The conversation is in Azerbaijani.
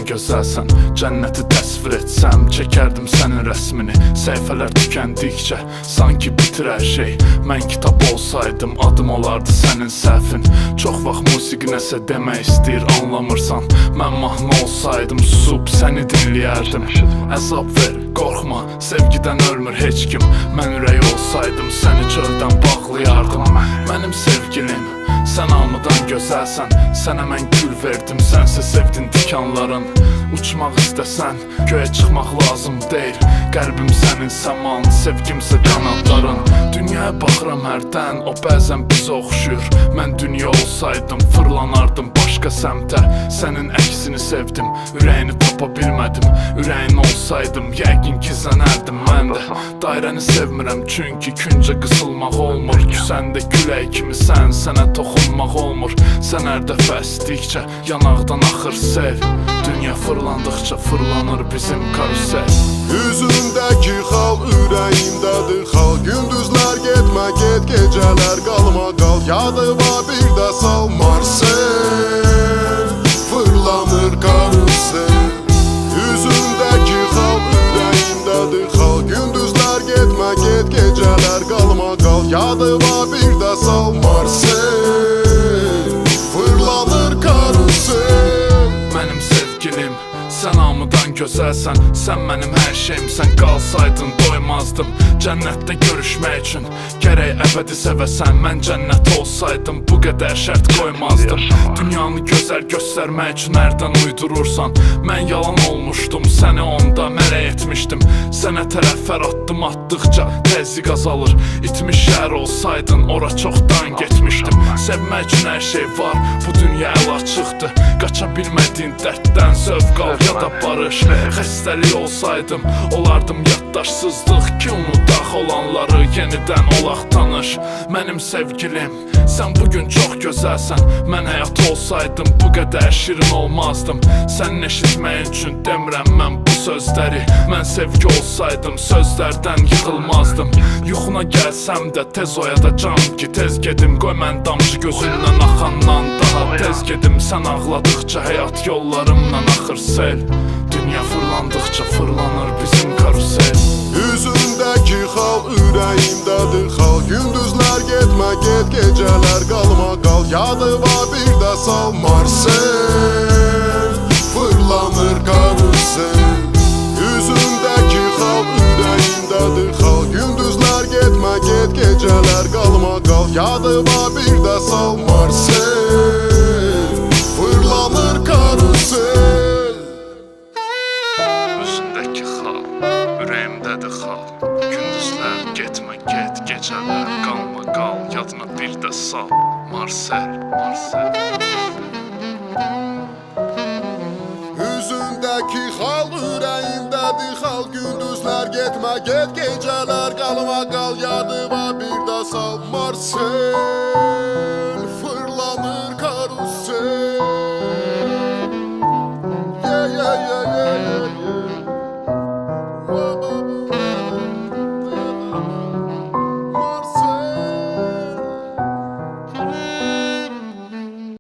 gözəlsən. Cənnəti təsvir etsəm, çəkərdim sənin rəsmini. Səhifələr tükəndikcə, sanki bitir hər şey. Mən kitab olsaydım, adım olardı sənin səhvin. Çox vaxt musiqi nəsə demək istəyir, anlamırsan. Mən mahnı olsaydım, susub səni dinləyərdim. Əzab ver, qorxma, sevgidən ölmür heç kim. Mən ürək olsaydım, səni çöldən bağlayardım. Mənim sevgilim, sən hamıdan gözəlsən. Sənə mən gül verdim, sənsə sevdin tikanların. Uçmaq istəsən, göyə çıxmaq lazım deyil. Qəlbim sənin səman, sevgimsə qanadların. Dünyaya baxıram hərdən, o bəzən bizə oxşuyur. Mən dünya olsaydım, fırlanardım başqa səmtə. Sənin əksini sevdim, ürəyini tapa bilmədim. Ürəyin olsaydım, yəqin ki zənərdim mən də. Dairəni sevmirəm, çünki küncə qısılmaq olmur. Küsəndə külək kimi sən, sənə toxunmaq olmur. Sən hər dəfə əsdikcə, yanaqdan axır sel. Dünya fırlandıqca fırlanır bizim karusel. Üzündəki xal, ürəyimdədir xal. Gündüzlər getmə get, gecələr qalma qal. Yadıma bir də sal Marsel, fırlanır karusel. Üzündəki xal, ürəyimdədir xal. Gündüzlər getmə get, gecələr qalma qal. Yadıma bir də sal Marsel, fırlanır karusel. Mənim sevgilim, sən hamıdan gözəlsən. Sən mənim hər şeyimsən, qalsaydın doymazdım. Cənnətdə görüşmək üçün gərək əbədi sevəsən. Mən cənnət olsaydım, bu qədər şərt qoymazdım. Dünyanı gözəl göstərmək üçün hərdən uydurursan. Mən yalan olmuşdum, səni onda mələk etmişdim. Sənə tərəf hər addım atdıqca təzyiq azalır. İtmiş şəhər olsaydın, ora çoxdan getmişdim. Sevmək üçün hər şey var, bu dünya əl açıqdır. Qaça bilmədiyin dərddən zövq al ya da barış. Xəstəlik olsaydım, olardım yaddaşsızlıq ki unudaq olanları, yenidən olaq tanış. Mənim sevgilim, sən bugün çox gözəlsən. Mən həyat olsaydım, bu qədər şirin olmazdım. Sənin eşitməyin üçün demirəm mən bu sözləri. Mən sevgi olsaydım, sözlərdən yıxılmazdım. Yuxuna gəlsəm də tez oyadacam ki tez gedim. Qoy mən damcı gözündən axandan daha tez gedim. Sən ağladıqca həyat yollarımdan axır sel. Dünya fırlandıqca fırlanır bizim karusel. Üzündəki xal, ürəyimdədir xal. Gündüzlər getmə get, gecələr qalma qal. Yadıma bir də sal Marsel, fırlanır karusel. Üzündəki xal, ürəyimdədir xal. Gündüzlər getmə get, gecələr qalma qal. Yadıma bir də sal Marsel, fırlanır karusel. Üzündəki xal, ürəyimdədir xal. Gündüzlər getmə get, gecələr qalma qal. Yadına bir də sal Marsel, Marsel. Üzündəki xal, ürəyimdədir xal. Gündüzlər getmə get, gecələr qalma qal. Yadıma bir də sal Marsel,